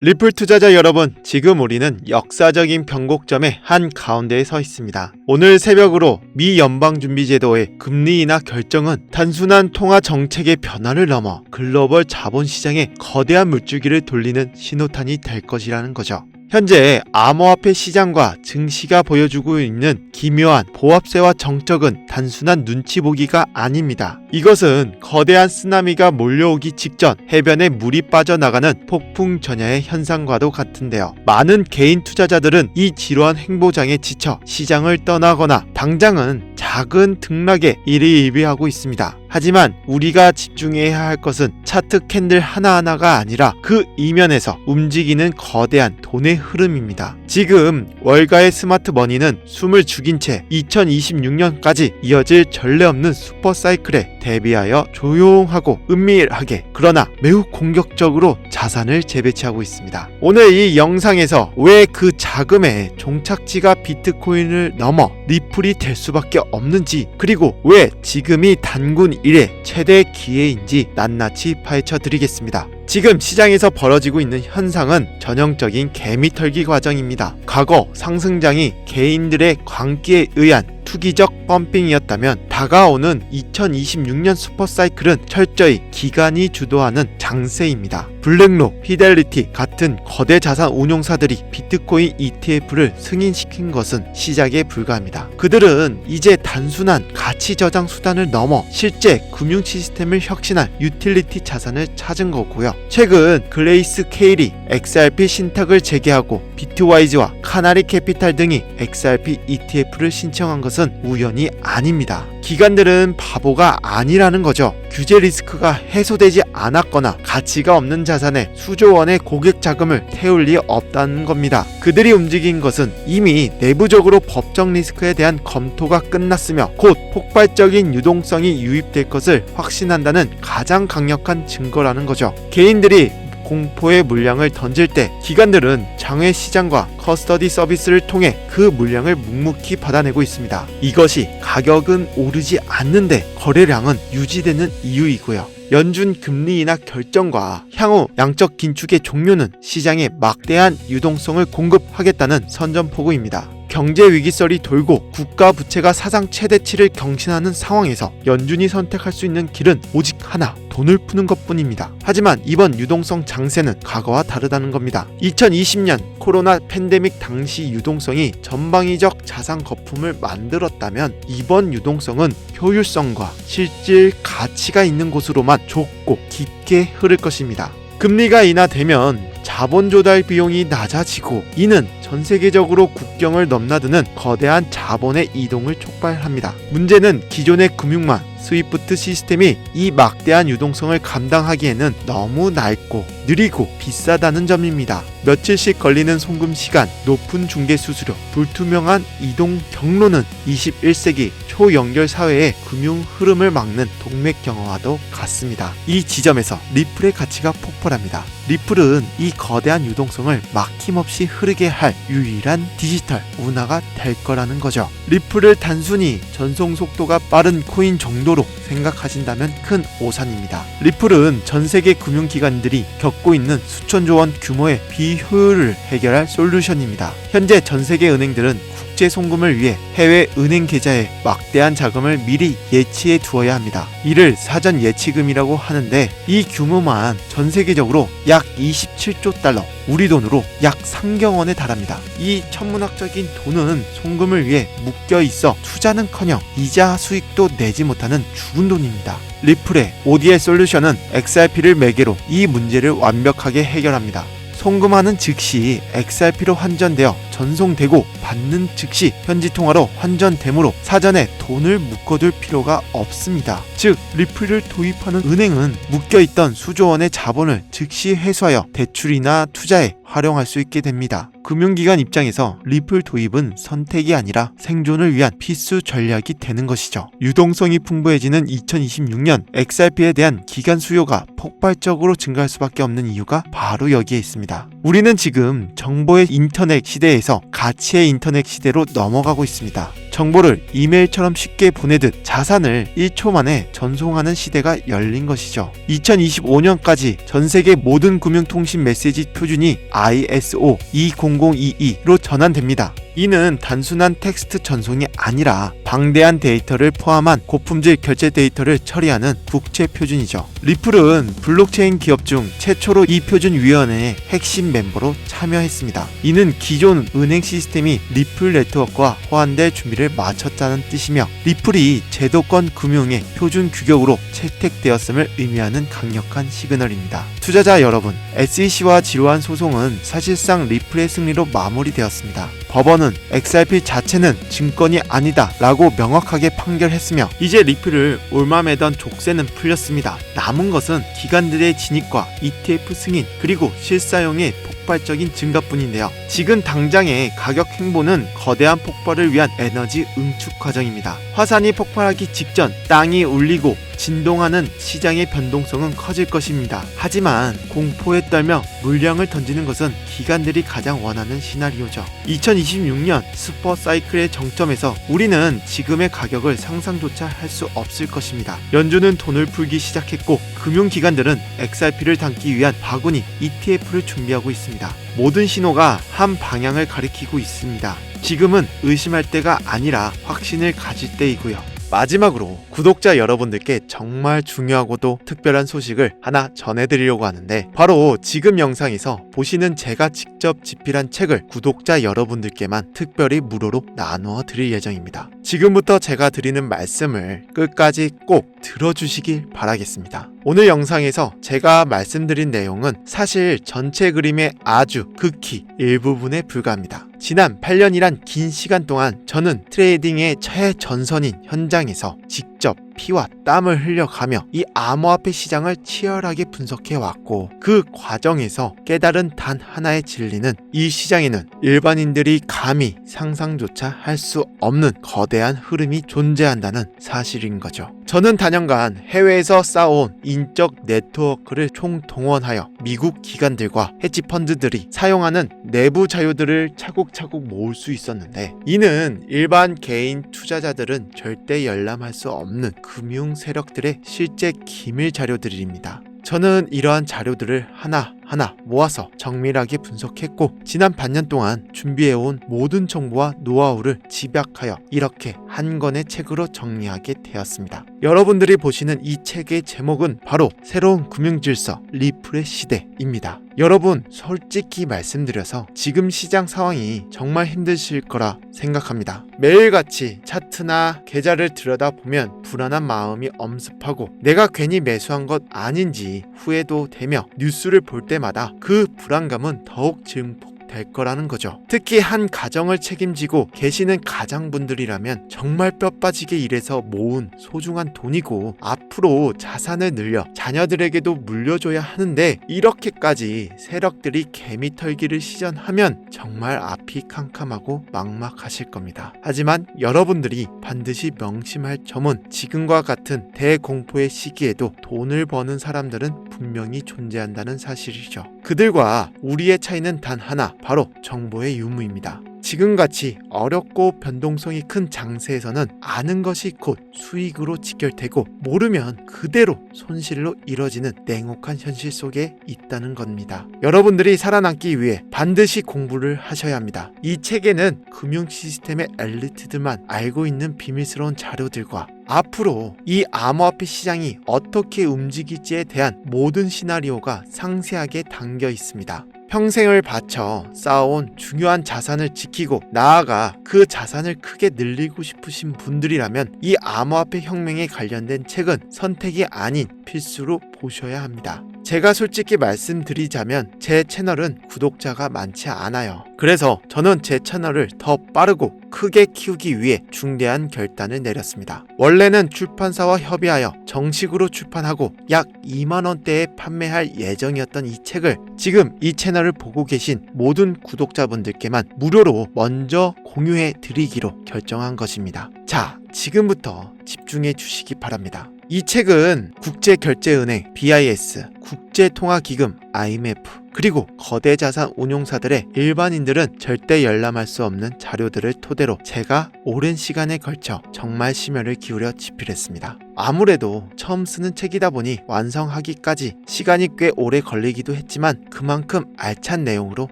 리플 투자자 여러분, 지금 우리는 역사적인 변곡점의 한 가운데에 서 있습니다. 오늘 새벽으로 미 연방준비제도의 금리 인하 결정은 단순한 통화 정책의 변화를 넘어 글로벌 자본시장에 거대한 물줄기를 돌리는 신호탄이 될 것이라는 거죠. 현재 암호화폐 시장과 증시가 보여주고 있는 기묘한 보합세와 정적은 단순한 눈치 보기가 아닙니다. 이것은 거대한 쓰나미가 몰려오기 직전 해변에 물이 빠져나가는 폭풍 전야의 현상과도 같은데요. 많은 개인 투자자들은 이 지루한 행보장에 지쳐 시장을 떠나거나 당장은 작은 등락에 일희일비하고 있습니다. 하지만 우리가 집중해야 할 것은 차트 캔들 하나하나가 아니라 그 이면에서 움직이는 거대한 돈의 흐름입니다. 지금 월가의 스마트 머니는 숨을 죽인 채 2026년까지 이어질 전례 없는 슈퍼사이클에 대비하여 조용하고 은밀하게 그러나 매우 공격적으로 자산을 재배치하고 있습니다. 오늘 이 영상에서 왜 그 자금의 종착지가 비트코인을 넘어 리플이 될 수밖에 없는지, 그리고 왜 지금이 단군 일의 최대 기회인지 낱낱이 파헤쳐 드리겠습니다. 지금 시장에서 벌어지고 있는 현상은 전형적인 개미털기 과정입니다. 과거 상승장이 개인들의 광기에 의한 투기적 펌핑이었다면 다가오는 2026년 슈퍼사이클은 철저히 기관이 주도하는 장세입니다. 블랙록, 피델리티 같은 거대 자산 운용사들이 비트코인 ETF를 승인시킨 것은 시작에 불과합니다. 그들은 이제 단순한 가치 저장 수단을 넘어 실제 금융 시스템을 혁신할 유틸리티 자산을 찾은 거고요. 최근 글레이스 케일이 XRP 신탁을 재개하고 비트와이즈와 카나리 캐피탈 등이 XRP ETF를 신청한 것은 우연이 아닙니다. 기관들은 바보가 아니라는 거죠. 규제 리스크가 해소되지 않았거나 가치가 없는 자산에 수조 원의 고객 자금을 태울 리 없다는 겁니다. 그들이 움직인 것은 이미 내부적으로 법적 리스크에 대한 검토가 끝났으며 곧 폭발적인 유동성이 유입될 것을 확신한다는 가장 강력한 증거라는 거죠. 개인들이 공포의 물량을 던질 때 기관들은 장외 시장과 커스터디 서비스를 통해 그 물량을 묵묵히 받아내고 있습니다. 이것이 가격은 오르지 않는데 거래량은 유지되는 이유이고요. 연준 금리 인하 결정과 향후 양적 긴축의 종료는 시장에 막대한 유동성을 공급하겠다는 선전포고입니다. 경제 위기설이 돌고 국가 부채가 사상 최대치를 경신하는 상황에서 연준이 선택할 수 있는 길은 오직 하나, 돈을 푸는 것뿐입니다. 하지만 이번 유동성 장세는 과거와 다르다는 겁니다. 2020년 코로나 팬데믹 당시 유동성이 전방위적 자산 거품을 만들었다면 이번 유동성은 효율성과 실질 가치가 있는 곳으로만 좁고 깊게 흐를 것입니다. 금리가 인하되면 자본 조달 비용이 낮아지고 이는 전 세계적으로 국경을 넘나드는 거대한 자본의 이동을 촉발합니다. 문제는 기존의 금융망, 스위프트 시스템이 이 막대한 유동성을 감당하기에는 너무 낡고 느리고 비싸다는 점입니다. 며칠씩 걸리는 송금 시간, 높은 중개 수수료, 불투명한 이동 경로는 21세기 초연결 사회의 금융 흐름을 막는 동맥경화와도 같습니다. 이 지점에서 리플의 가치가 폭발합니다. 리플은 이 거대한 유동성을 막힘없이 흐르게 할 유일한 디지털 운하가 될 거라는 거죠. 리플을 단순히 전송 속도가 빠른 코인 정도로 생각하신다면 큰 오산입니다. 리플은 전 세계 금융기관들이 겪고 있는 수천조 원 규모의 비효율을 해결할 솔루션입니다. 현재 전 세계 은행들은 국제 송금을 위해 해외 은행 계좌에 막대한 자금을 미리 예치해 두어야 합니다. 이를 사전 예치금이라고 하는데 이 규모만 전 세계적으로 약 27조 달러, 우리 돈으로 약 3경원에 달합니다. 이 천문학적인 돈은 송금을 위해 묶여 있어 투자는커녕 이자 수익도 내지 못하는 죽은 돈입니다. 리플의 ODL 솔루션은 XRP를 매개로 이 문제를 완벽하게 해결합니다. 송금하는 즉시 XRP로 환전되어 전송되고 받는 즉시 현지통화로 환전되므로 사전에 돈을 묶어둘 필요가 없습니다. 즉 리플을 도입하는 은행은 묶여있던 수조 원의 자본을 즉시 회수하여 대출이나 투자에 활용할 수 있게 됩니다. 금융기관 입장에서 리플 도입은 선택이 아니라 생존을 위한 필수 전략이 되는 것이죠. 유동성이 풍부해지는 2026년 XRP에 대한 기관 수요가 폭발적으로 증가할 수밖에 없는 이유가 바로 여기에 있습니다. 우리는 지금 정보의 인터넷 시대에서 시대에서 가치의 인터넷 시대로 넘어가고 있습니다. 정보를 이메일처럼 쉽게 보내듯 자산을 1초 만에 전송하는 시대가 열린 것이죠. 2025년까지 전 세계 모든 금융통신 메시지 표준이 ISO 20022로 전환됩니다. 이는 단순한 텍스트 전송이 아니라 방대한 데이터를 포함한 고품질 결제 데이터를 처리하는 국제 표준이죠. 리플은 블록체인 기업 중 최초로 이 표준위원회의 핵심 멤버로 참여했습니다. 이는 기존 은행 시스템이 리플 네트워크와 호환될 준비를 마쳤다는 뜻이며 리플이 제도권 금융의 표준 규격으로 채택되었음을 의미하는 강력한 시그널입니다. 투자자 여러분, SEC와 지루한 소송은 사실상 리플의 승리로 마무리되었습니다. 법원은 XRP 자체는 증권이 아니다 라고 명확하게 판결했으며 이제 리플을 옮아매던 족쇄는 풀렸습니다. 남은 것은 기관들의 진입과 ETF 승인 그리고 실사용의 폭발적인 증가뿐인데요. 지금 당장의 가격 횡보는 거대한 폭발을 위한 에너지 응축 과정입니다. 화산이 폭발하기 직전 땅이 울리고 진동하는 시장의 변동성은 커질 것입니다. 하지만 공포에 떨며 물량을 던지는 것은 기관들이 가장 원하는 시나리오죠. 2026년 슈퍼 사이클의 정점에서 우리는 지금의 가격을 상상조차 할 수 없을 것입니다. 연준은 돈을 풀기 시작했고 금융기관들은 XRP를 담기 위한 바구니 ETF를 준비하고 있습니다. 모든 신호가 한 방향을 가리키고 있습니다. 지금은 의심할 때가 아니라 확신을 가질 때이고요. 마지막으로 구독자 여러분들께 정말 중요하고도 특별한 소식을 하나 전해드리려고 하는데 바로 지금 영상에서 보시는 제가 직접 집필한 책을 구독자 여러분들께만 특별히 무료로 나누어 드릴 예정입니다. 지금부터 제가 드리는 말씀을 끝까지 꼭 들어주시길 바라겠습니다. 오늘 영상에서 제가 말씀드린 내용은 사실 전체 그림의 아주 극히 일부분에 불과합니다. 지난 8년이란 긴 시간 동안 저는 트레이딩의 최전선인 현장에서 직접 피와 땀을 흘려가며 이 암호화폐 시장을 치열하게 분석해왔고 그 과정에서 깨달은 단 하나의 진리는 이 시장에는 일반인들이 감히 상상조차 할 수 없는 거대한 흐름이 존재한다는 사실인 거죠. 저는 단연간 해외에서 쌓아온 인적 네트워크를 총동원하여 미국 기관들과 헤지펀드들이 사용하는 내부 자료들을 차곡차곡 모을 수 있었는데 이는 일반 개인 투자자들은 절대 열람할 수 없는 금융 세력들의 실제 기밀 자료들입니다. 저는 이러한 자료들을 하나하나 모아서 정밀하게 분석했고 지난 반년 동안 준비해온 모든 정보와 노하우를 집약하여 이렇게 한 권의 책으로 정리하게 되었습니다. 여러분들이 보시는 이 책의 제목은 바로 새로운 금융질서 리플의 시대입니다. 여러분, 솔직히 말씀드려서 지금 시장 상황이 정말 힘드실 거라 생각합니다. 매일같이 차트나 계좌를 들여다보면 불안한 마음이 엄습하고 내가 괜히 매수한 것 아닌지 후회도 되며 뉴스를 볼 때마다 그 불안감은 더욱 증폭될 거라는 거죠. 특히 한 가정을 책임지고 계시는 가장분들이라면 정말 뼈 빠지게 일해서 모은 소중한 돈이고 앞으로 자산을 늘려 자녀들에게도 물려줘야 하는데 이렇게까지 세력들이 개미털기를 시전하면 정말 앞이 캄캄하고 막막하실 겁니다. 하지만 여러분들이 반드시 명심할 점은 지금과 같은 대공포의 시기에도 돈을 버는 사람들은 분명히 존재한다는 사실이죠. 그들과 우리의 차이는 단 하나, 바로 정보의 유무입니다. 지금같이 어렵고 변동성이 큰 장세에서는 아는 것이 곧 수익으로 직결되고 모르면 그대로 손실로 이뤄지는 냉혹한 현실 속에 있다는 겁니다. 여러분들이 살아남기 위해 반드시 공부를 하셔야 합니다. 이 책에는 금융 시스템의 엘리트들만 알고 있는 비밀스러운 자료들과 앞으로 이 암호화폐 시장이 어떻게 움직일지에 대한 모든 시나리오가 상세하게 담겨 있습니다. 평생을 바쳐 쌓아온 중요한 자산을 지키고 나아가 그 자산을 크게 늘리고 싶으신 분들이라면 이 암호화폐 혁명에 관련된 책은 선택이 아닌 필수로 보셔야 합니다. 제가 솔직히 말씀드리자면 제 채널은 구독자가 많지 않아요. 그래서 저는 제 채널을 더 빠르고 크게 키우기 위해 중대한 결단을 내렸습니다. 원래는 출판사와 협의하여 정식으로 출판하고 약 2만원대에 판매할 예정이었던 이 책을 지금 이 채널을 보고 계신 모든 구독자분들께만 무료로 먼저 공유해 드리기로 결정한 것입니다. 자, 지금부터 집중해 주시기 바랍니다. 이 책은 국제결제은행 BIS, 국제통화기금 IMF, 그리고 거대 자산 운용사들의 일반인들은 절대 열람할 수 없는 자료들을 토대로 제가 오랜 시간에 걸쳐 정말 심혈을 기울여 집필했습니다. 아무래도 처음 쓰는 책이다 보니 완성하기까지 시간이 꽤 오래 걸리기도 했지만 그만큼 알찬 내용으로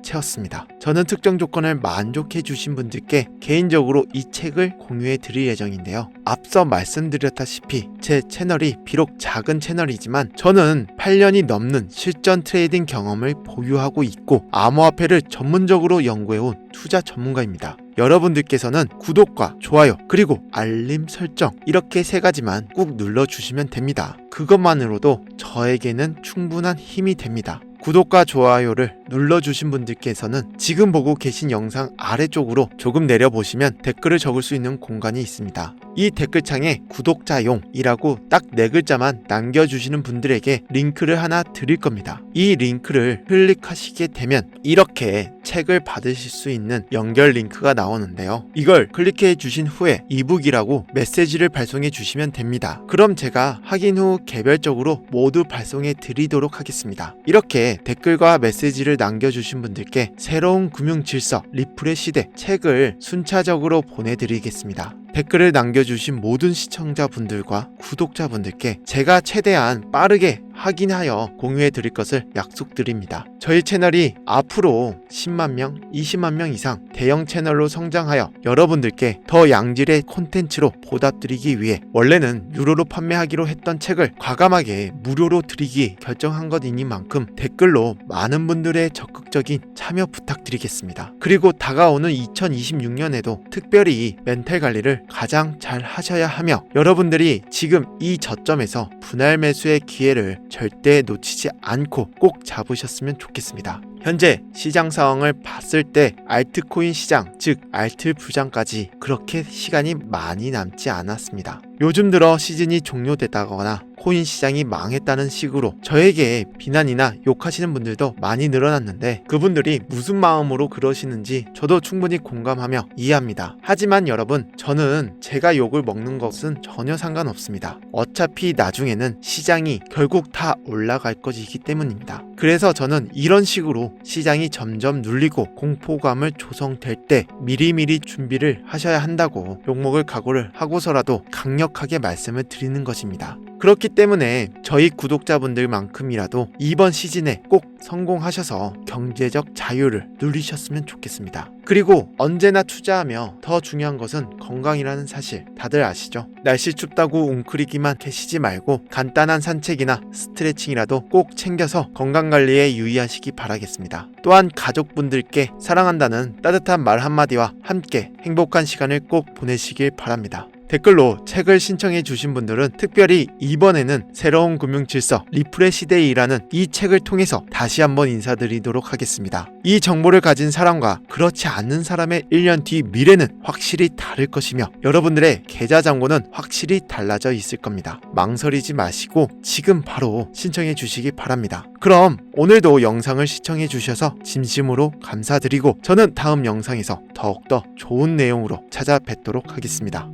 채웠습니다. 저는 특정 조건을 만족해 주신 분들께 개인적으로 이 책을 공유해 드릴 예정인데요. 앞서 말씀드렸다시피 제 채널이 비록 작은 채널이지만 저는 8년이 넘는 실전 트레이딩 경험을 보유하고 있고 암호화폐를 전문적으로 연구해온 투자 전문가입니다. 여러분들께서는 구독과 좋아요 그리고 알림 설정 이렇게 3가지만 꾹 눌러주시면 됩니다. 그것만으로도 저에게는 충분한 힘이 됩니다. 구독과 좋아요를 눌러주신 분들께서는 지금 보고 계신 영상 아래쪽으로 조금 내려보시면 댓글을 적을 수 있는 공간이 있습니다. 이 댓글창에 구독자용이라고 딱 4글자만 남겨주시는 분들에게 링크를 하나 드릴 겁니다. 이 링크를 클릭하시게 되면 이렇게 책을 받으실 수 있는 연결 링크가 나오는데요. 이걸 클릭해 주신 후에 이북이라고 메시지를 발송해 주시면 됩니다. 그럼 제가 확인 후 개별적으로 모두 발송해 드리도록 하겠습니다. 이렇게 댓글과 메시지를 남겨주신 분들께 새로운 금융질서 리플의 시대 책을 순차적으로 보내드리겠습니다. 댓글을 남겨주신 모든 시청자분들과 구독자분들께 제가 최대한 빠르게 확인하여 공유해 드릴 것을 약속드립니다. 저희 채널이 앞으로 10만 명, 20만 명 이상 대형 채널로 성장하여 여러분들께 더 양질의 콘텐츠로 보답드리기 위해 원래는 유료로 판매하기로 했던 책을 과감하게 무료로 드리기 결정한 것이니만큼 댓글로 많은 분들의 적극적인 참여 부탁드리겠습니다. 그리고 다가오는 2026년에도 특별히 멘탈 관리를 가장 잘 하셔야 하며 여러분들이 지금 이 저점에서 분할 매수의 기회를 절대 놓치지 않고 꼭 잡으셨으면 좋겠습니다. 현재 시장 상황을 봤을 때 알트코인 시장, 즉 알트 부장까지 그렇게 시간이 많이 남지 않았습니다. 요즘 들어 시즌이 종료됐다거나 코인 시장이 망했다는 식으로 저에게 비난이나 욕하시는 분들도 많이 늘어났는데 그분들이 무슨 마음으로 그러시는지 저도 충분히 공감하며 이해합니다. 하지만 여러분, 저는 제가 욕을 먹는 것은 전혀 상관없습니다. 어차피 나중에는 시장이 결국 다 올라갈 것이기 때문입니다. 그래서 저는 이런 식으로 시장이 점점 눌리고 공포감을 조성될 때 미리미리 준비를 하셔야 한다고 욕먹을 각오를 하고서라도 강력하게 말씀을 드리는 것입니다. 그렇기 때문에 저희 구독자분들만큼이라도 이번 시즌에 꼭 성공하셔서 경제적 자유를 누리셨으면 좋겠습니다. 그리고 언제나 투자하며 더 중요한 것은 건강이라는 사실 다들 아시죠? 날씨 춥다고 웅크리기만 계시지 말고 간단한 산책이나 스트레칭이라도 꼭 챙겨서 건강관리에 유의하시기 바라겠습니다. 또한 가족분들께 사랑한다는 따뜻한 말 한마디와 함께 행복한 시간을 꼭 보내시길 바랍니다. 댓글로 책을 신청해 주신 분들은 특별히 이번에는 새로운 금융질서 리플의 시대이라는 이 책을 통해서 다시 한번 인사드리도록 하겠습니다. 이 정보를 가진 사람과 그렇지 않는 사람의 1년 뒤 미래는 확실히 다를 것이며 여러분들의 계좌 잔고는 확실히 달라져 있을 겁니다. 망설이지 마시고 지금 바로 신청해 주시기 바랍니다. 그럼 오늘도 영상을 시청해 주셔서 진심으로 감사드리고 저는 다음 영상에서 더욱더 좋은 내용으로 찾아뵙도록 하겠습니다.